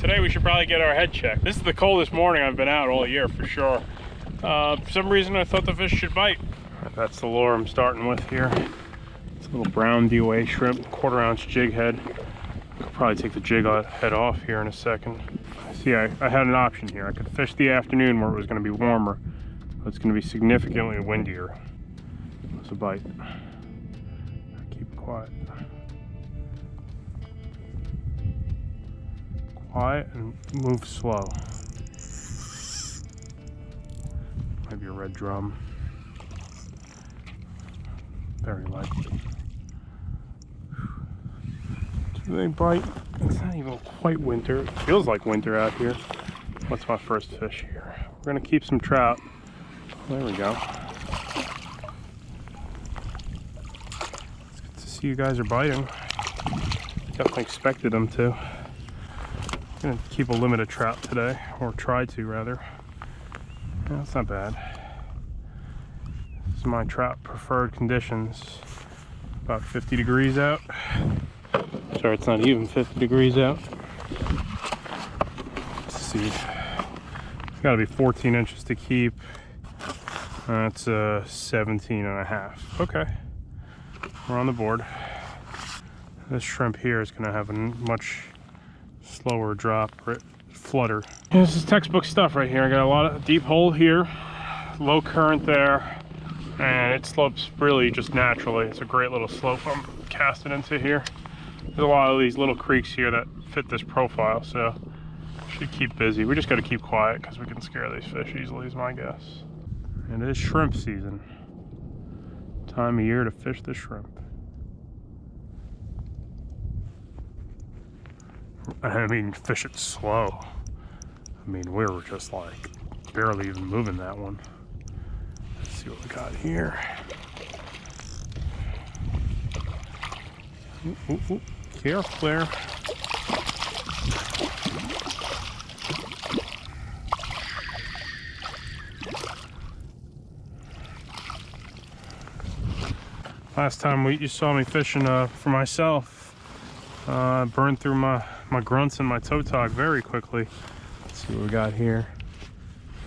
Today we should probably get our head checked. This is the coldest morning I've been out all year for sure. For some reason I thought the fish should bite. That's the lure I'm starting with here. It's a little brown DOA shrimp, 1/4 ounce jig head. I'll probably take the jig head off here in a second. See, I had an option here. I could fish the afternoon where it was going to be warmer, but it's going to be significantly windier. That's a bite. Keep it quiet. Quiet and move slow. Maybe a red drum. Very likely. Do they bite? It's not even quite winter. It feels like winter out here. What's my first fish here? We're gonna keep some trout. There we go. It's good to see you guys are biting. Definitely expected them to. I'm gonna keep a limit of trout today, or try to rather. Yeah, that's not bad. This is my trout preferred conditions. About 50 degrees out. Sorry, it's not even 50 degrees out. Let's see. It's gotta be 14 inches to keep. That's 17.5. Okay, we're on the board. This shrimp here is gonna have a much slower drop, flutter. This is textbook stuff right here. I got a lot of deep hole here, low current there, and it slopes really just naturally. It's a great little slope I'm casting into here. There's a lot of these little creeks here that fit this profile, so should keep busy. We just got to keep quiet because we can scare these fish easily, is my guess. And it is shrimp season. Time of year to fish the shrimp. I mean, fish it slow. I mean, we were just like barely even moving that one. Let's see what we got here. Ooh, ooh, ooh. Careful there. Last time you saw me fishing for myself, I burned through my grunts and my toe tog very quickly. Let's see what we got here.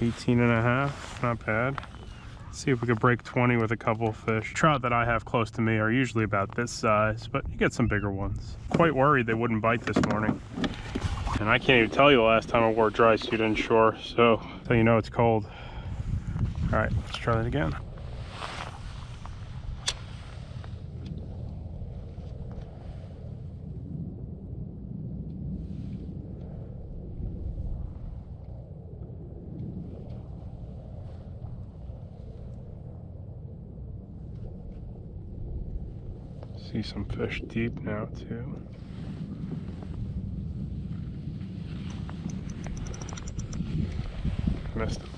18.5, not bad. Let's see if we could break 20 with a couple of fish. Trout that I have close to me are usually about this size, but you get some bigger ones. Quite worried they wouldn't bite this morning. And I can't even tell you the last time I wore a dry suit inshore, so you know it's cold. All right, let's try that again. See some fish deep now too. Missed it.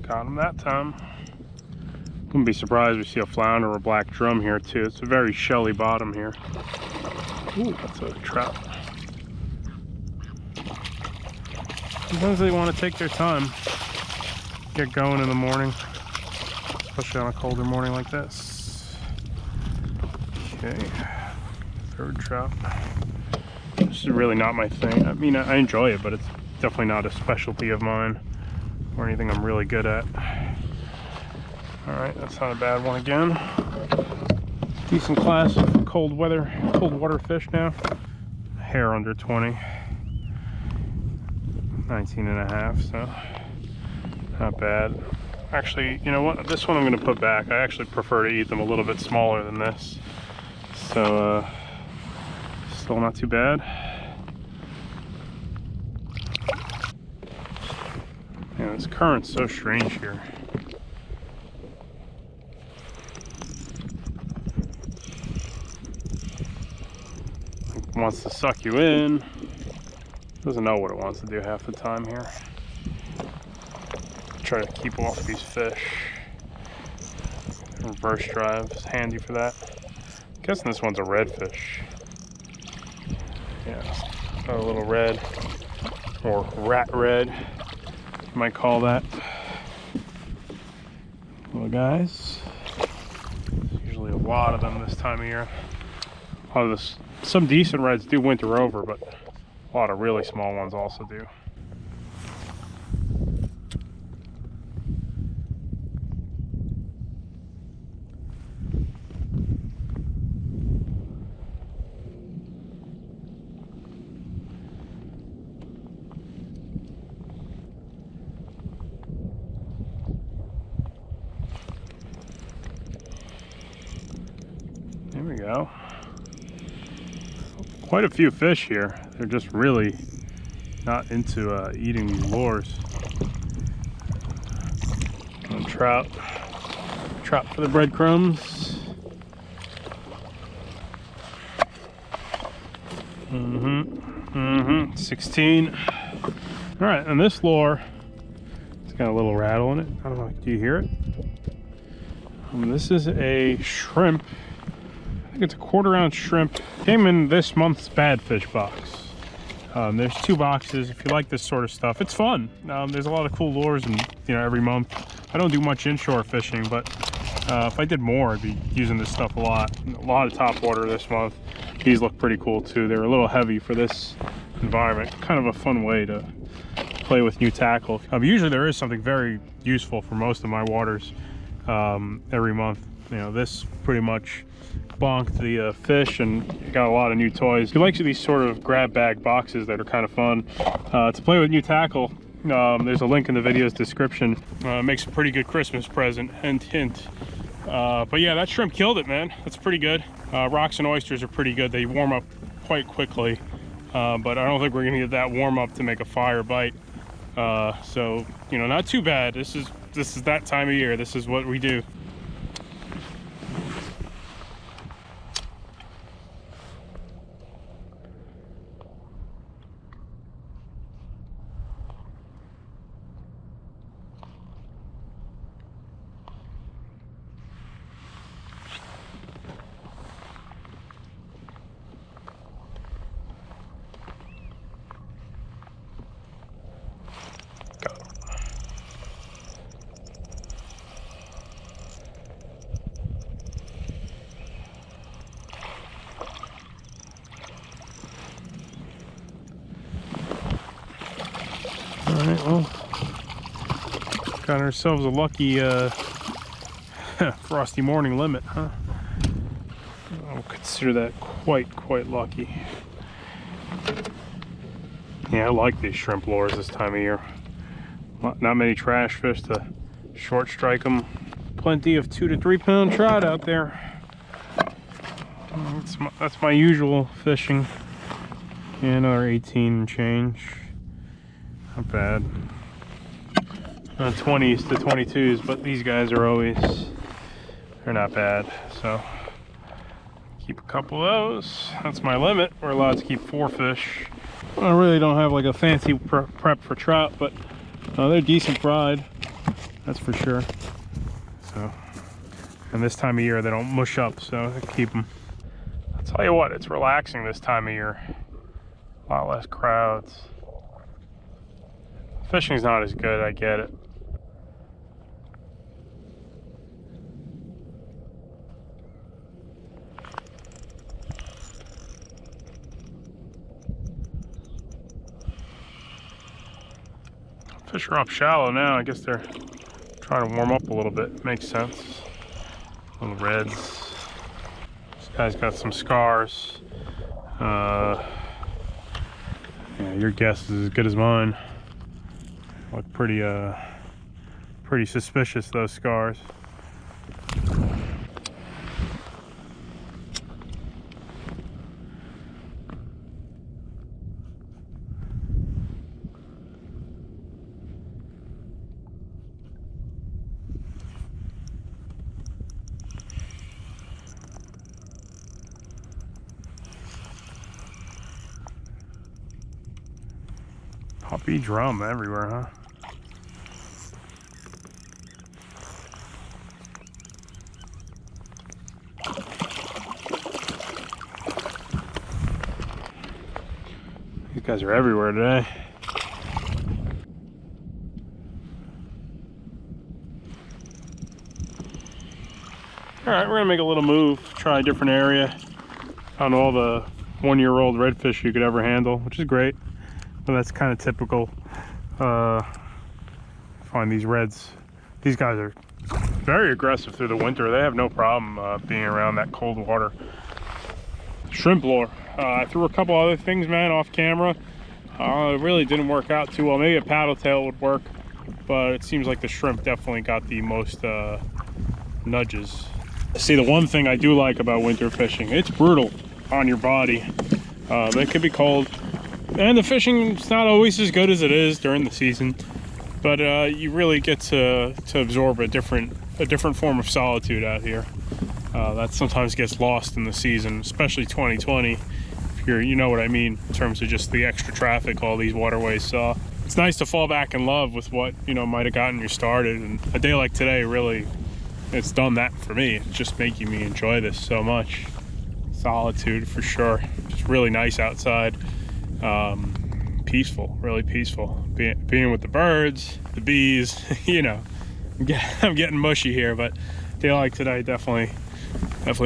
Got him that time. Wouldn't be surprised if we see a flounder or a black drum here too. It's a very shelly bottom here. Ooh, that's a trout. Sometimes they want to take their time, get going in the morning. Especially on a colder morning like this. Okay, third trout. This is really not my thing. I mean, I enjoy it, but it's definitely not a specialty of mine or anything I'm really good at. All right, that's not a bad one again. Decent class of cold water fish now. Hair under 20. 19.5, so not bad. Actually, you know what? This one I'm going to put back. I actually prefer to eat them a little bit smaller than this. So, still not too bad. Man, this current's so strange here. It wants to suck you in. Doesn't know what it wants to do half the time here. Try to keep off these fish. Reverse drive is handy for that. I'm guessing this one's a redfish. Yeah, got a little red, or rat red, you might call that. Little guys. There's usually a lot of them this time of year. Some decent reds do winter over, but a lot of really small ones also do. There we go. Quite a few fish here. They're just really not into eating these lures. And trout for the breadcrumbs. 16. All right, and this lure, it's got a little rattle in it. I don't know, do you hear it? This is a shrimp. I think it's a 1/4 ounce shrimp. Came in this month's Badfish Box. There's 2 boxes. If you like this sort of stuff, it's fun. There's a lot of cool lures, and every month. I don't do much inshore fishing, but if I did more, I'd be using this stuff a lot. A lot of top water this month. These look pretty cool too. They're a little heavy for this environment. Kind of a fun way to play with new tackle. Usually there is something very useful for most of my waters every month. This pretty much bonked the fish, and got a lot of new toys. If you like these sort of grab bag boxes that are kind of fun to play with new tackle, there's a link in the video's description. Makes a pretty good Christmas present, hint. But yeah, that shrimp killed it, man. That's pretty good. Rocks and oysters are pretty good. They warm up quite quickly, but I don't think we're gonna get that warm up to make a fire bite. So not too bad. This is that time of year. This is what we do. All right, well, got ourselves a lucky frosty morning limit, huh? I'll consider that quite lucky. Yeah, I like these shrimp lures this time of year. Not many trash fish to short strike them. Plenty of 2 to 3 pound trout out there. That's my usual fishing. Yeah, another 18 and change. Not bad. 20s to 22s, but these guys are they're not bad. So keep a couple of those. That's my limit. We're allowed to keep 4 fish. I really don't have like a fancy prep for trout, but they're decent fried, that's for sure. So, and this time of year they don't mush up, so I keep them. I'll tell you what, it's relaxing this time of year. A lot less crowds. Fishing's not as good, I get it. Fish are up shallow now. I guess they're trying to warm up a little bit. Makes sense. Little reds. This guy's got some scars. Yeah, your guess is as good as mine. Look pretty suspicious, those scars. Puppy drum everywhere, huh? These guys are everywhere today. All right, we're gonna make a little move, try a different area. on all the 1-year-old redfish you could ever handle, which is great. But that's kind of typical. Find these reds. These guys are very aggressive through the winter. They have no problem being around that cold water. Shrimp lure. I threw a couple other things, man, off camera. It really didn't work out too well. Maybe a paddle tail would work, but it seems like the shrimp definitely got the most nudges. See, the one thing I do like about winter fishing, it's brutal on your body. It could be cold, and the fishing's not always as good as it is during the season, but you really get to absorb a different form of solitude out here. That sometimes gets lost in the season, especially 2020. If you know what I mean, in terms of just the extra traffic all these waterways saw. It's nice to fall back in love with what, you know, might have gotten you started, and a day like today really, it's done that for me. It's just making me enjoy this so much. Solitude for sure. Just really nice outside. Peaceful, really peaceful. Being with the birds, the bees, you know. I'm getting mushy here, but a day like today definitely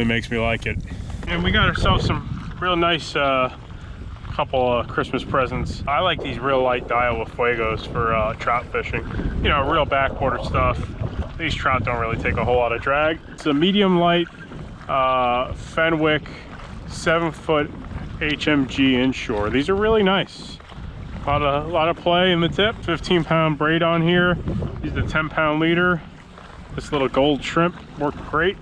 makes me like it. And we got ourselves some real nice couple of Christmas presents. I like these real light Daiwa Fuegos for trout fishing. You know, real backwater stuff. These trout don't really take a whole lot of drag. It's a medium light Fenwick 7-foot HMG inshore. These are really nice. A lot of play in the tip. 15-pound braid on here. Use the 10-pound leader. This little gold shrimp worked great.